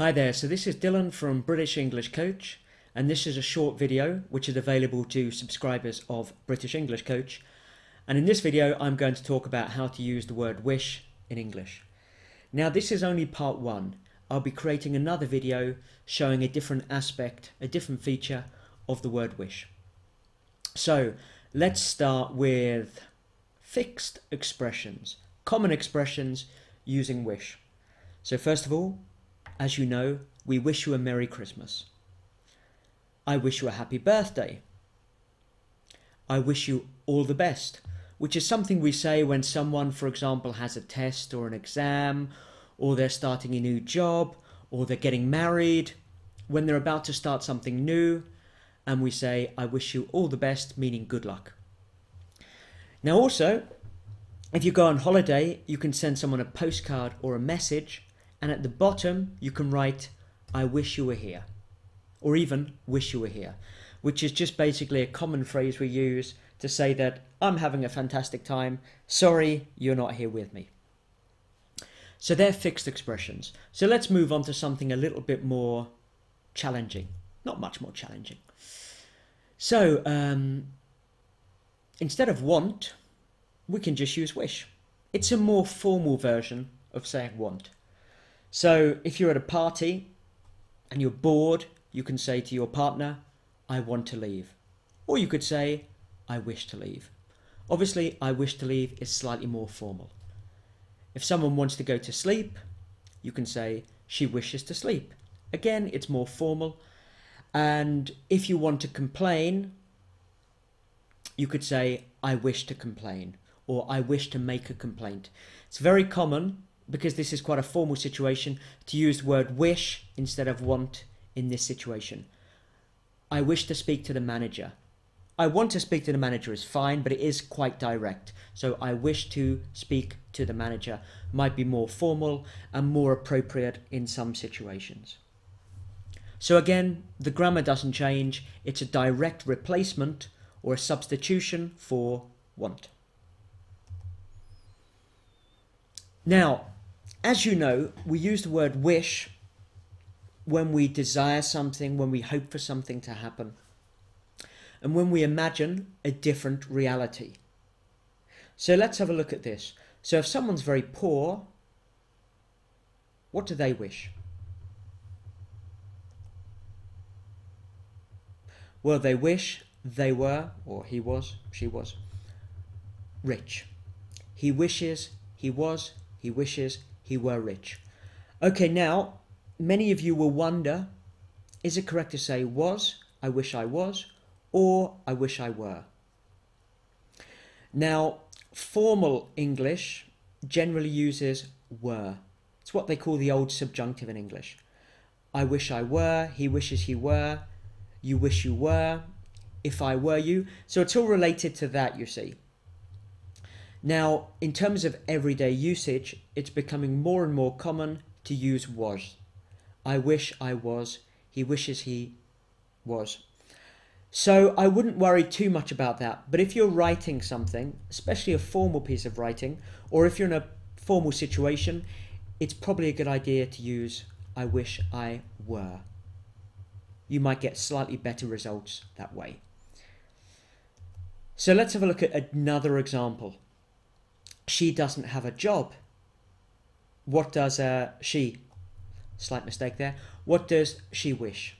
Hi there, so this is Dylan from British English Coach, and this is a short video which is available to subscribers of British English Coach. And in this video I'm going to talk about how to use the word wish in English. Now this is only part one. I'll be creating another video showing a different aspect, a different feature of the word wish. So let's start with fixed expressions, common expressions using wish. So first of all, as you know, we wish you a Merry Christmas. I wish you a happy birthday. I wish you all the best, which is something we say when someone, for example, has a test or an exam, or they're starting a new job, or they're getting married, when they're about to start something new, and we say, I wish you all the best, meaning good luck. Now also, if you go on holiday, you can send someone a postcard or a message, and at the bottom you can write, I wish you were here, or even wish you were here, which is just basically a common phrase we use to say that I'm having a fantastic time, sorry you're not here with me. So they're fixed expressions. So let's move on to something a little bit more challenging, not much more challenging. So instead of want, we can just use wish. It's a more formal version of saying want. So if you're at a party and you're bored, you can say to your partner, I want to leave. Or you could say, I wish to leave. Obviously, I wish to leave is slightly more formal. If someone wants to go to sleep, you can say, she wishes to sleep. Again, it's more formal. And if you want to complain, you could say, I wish to complain, or I wish to make a complaint. It's very common, because this is quite a formal situation, to use the word wish instead of want in this situation. I wish to speak to the manager. I want to speak to the manager is fine, but it is quite direct. So I wish to speak to the manager might be more formal and more appropriate in some situations. So again, the grammar doesn't change. It's a direct replacement or a substitution for want. Now, as you know, we use the word wish when we desire something, when we hope for something to happen, and when we imagine a different reality. So let's have a look at this. So if someone's very poor, what do they wish? Well, they wish they were, or he was, she was, rich. He wishes he was, he wishes he were rich. Okay, now, many of you will wonder, is it correct to say was, I wish I was, or I wish I were? Now, formal English generally uses were. It's what they call the old subjunctive in English. I wish I were, he wishes he were, you wish you were, if I were you. So it's all related to that, you see. Now, in terms of everyday usage, it's becoming more and more common to use was. I wish I was, he wishes he was. So I wouldn't worry too much about that. But if you're writing something, especially a formal piece of writing, or if you're in a formal situation, it's probably a good idea to use I wish I were. You might get slightly better results that way. So let's have a look at another example. She doesn't have a job. What does she? Slight mistake there. What does she wish?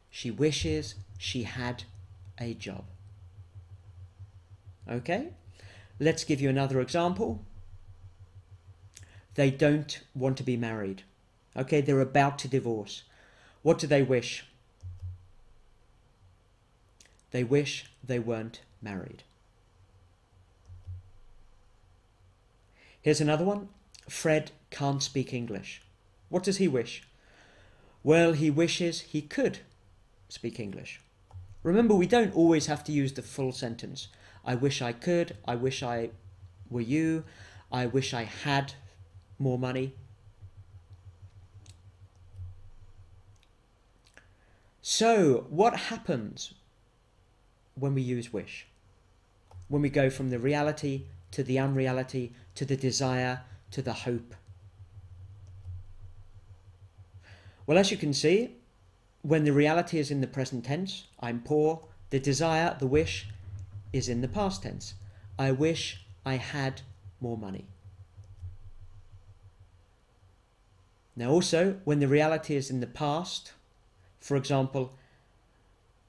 She wishes she had a job. Okay, let's give you another example. They don't want to be married. Okay, they're about to divorce. What do they wish? They wish they weren't married. Here's another one. Fred can't speak English. What does he wish? Well, he wishes he could speak English. Remember, we don't always have to use the full sentence. I wish I could. I wish I were you. I wish I had more money. So, what happens when we use wish? When we go from the reality to the unreality to the desire to the hope. Well, as you can see, when the reality is in the present tense, I'm poor, the desire, the wish, is in the past tense. I wish I had more money. Now also, when the reality is in the past, for example,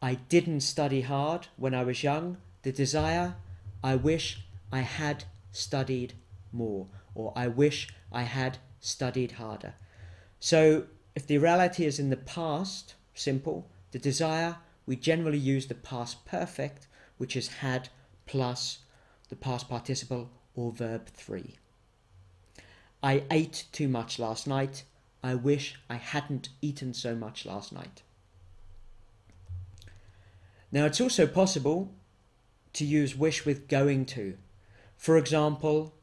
I didn't study hard when I was young, the desire, I wish I had studied more, or I wish I had studied harder. So if the reality is in the past, simple, the desire, we generally use the past perfect, which is had plus the past participle or verb 3. I ate too much last night. I wish I hadn't eaten so much last night. Now it's also possible to use wish with going to. For example,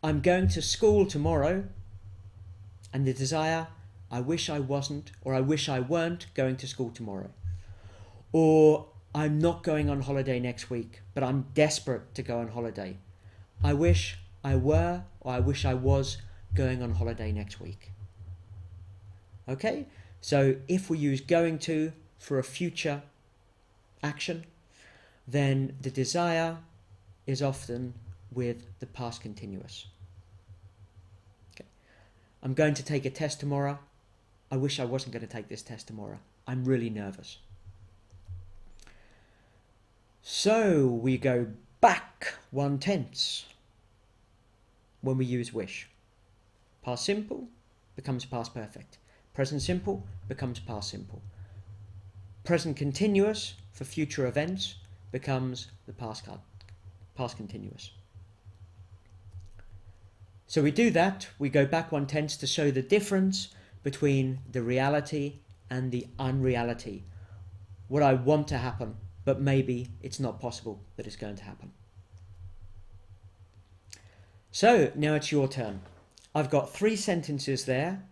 I'm going to school tomorrow, and the desire, I wish I wasn't, or I wish I weren't going to school tomorrow. Or I'm not going on holiday next week, but I'm desperate to go on holiday. I wish I were, or I wish I was going on holiday next week. Okay, so if we use going to for a future action, then the desire is often with the past continuous. Okay. I'm going to take a test tomorrow. I wish I wasn't going to take this test tomorrow. I'm really nervous. So we go back 1 tense when we use wish. Past simple becomes past perfect. Present simple becomes past simple. Present continuous for future events becomes the past continuous. So we do that, we go back 1 tense to show the difference between the reality and the unreality. What I want to happen, but maybe it's not possible that it's going to happen. So now it's your turn. I've got 3 sentences there.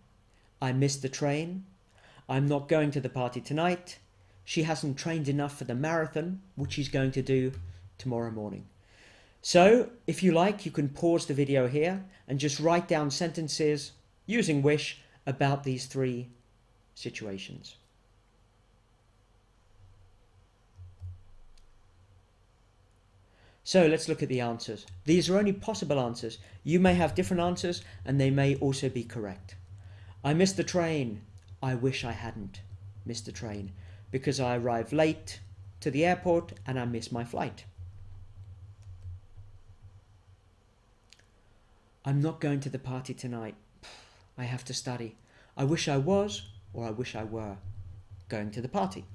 I missed the train. I'm not going to the party tonight. She hasn't trained enough for the marathon, which she's going to do tomorrow morning. So if you like, you can pause the video here and just write down sentences using wish about these 3 situations. So let's look at the answers. These are only possible answers. You may have different answers and they may also be correct. I missed the train. I wish I hadn't missed the train because I arrived late to the airport and I missed my flight. I'm not going to the party tonight. I have to study. I wish I was, or I wish I were, going to the party.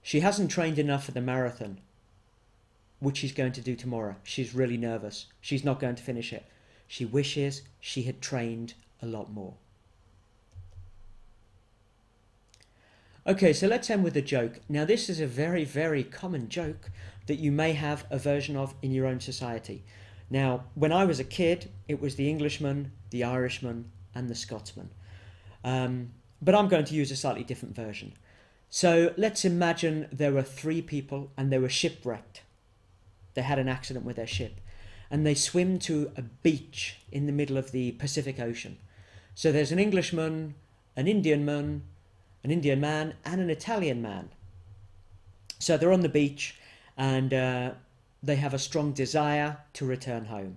She hasn't trained enough for the marathon, which she's going to do tomorrow. She's really nervous. She's not going to finish it. She wishes she had trained a lot more. Okay, so let's end with a joke. Now this is a very, very common joke that you may have a version of in your own society. Now, when I was a kid, it was the Englishman, the Irishman, and the Scotsman. But I'm going to use a slightly different version. So let's imagine there were 3 people and they were shipwrecked. They had an accident with their ship and they swim to a beach in the middle of the Pacific Ocean. So there's an Englishman, an Indian man, and an Italian man. So they're on the beach and they have a strong desire to return home.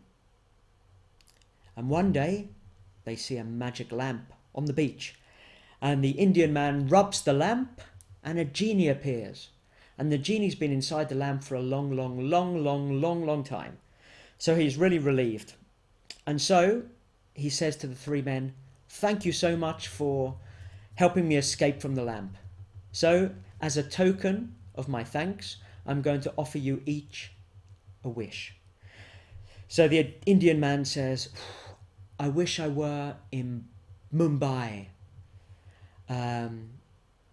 And one day they see a magic lamp on the beach and the Indian man rubs the lamp and a genie appears. And the genie's been inside the lamp for a long time. So he's really relieved. And so he says to the 3 men, "Thank you so much for helping me escape from the lamp. So as a token of my thanks, I'm going to offer you each a wish." So the Indian man says, "I wish I were in Mumbai,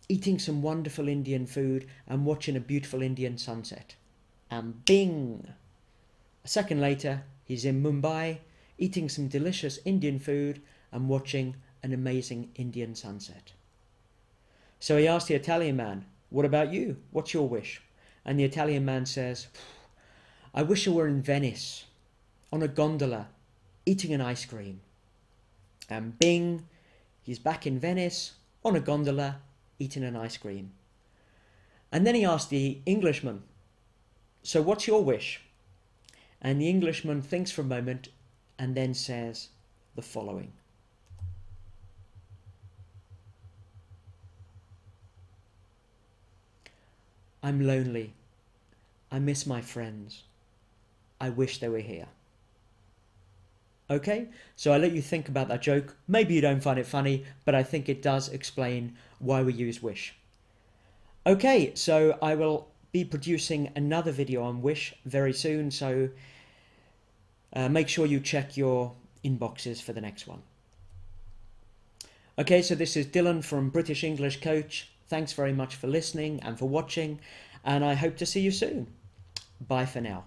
eating some wonderful Indian food and watching a beautiful Indian sunset." And bing! A second later, he's in Mumbai, eating some delicious Indian food and watching an amazing Indian sunset. So he asked the Italian man, "What about you? What's your wish?" And the Italian man says, I wish I were in Venice, on a gondola, eating an ice cream. And bing, he's back in Venice, on a gondola, eating an ice cream. And then he asked the Englishman, so what's your wish? And the Englishman thinks for a moment and then says the following. I'm lonely. I miss my friends. I wish they were here. Okay, so I let you think about that joke. Maybe you don't find it funny, but I think it does explain why we use wish. Okay, so I will be producing another video on wish very soon, so make sure you check your inboxes for the next one. Okay, so this is Dylan from British English Coach. Thanks very much for listening and for watching, and I hope to see you soon. Bye for now.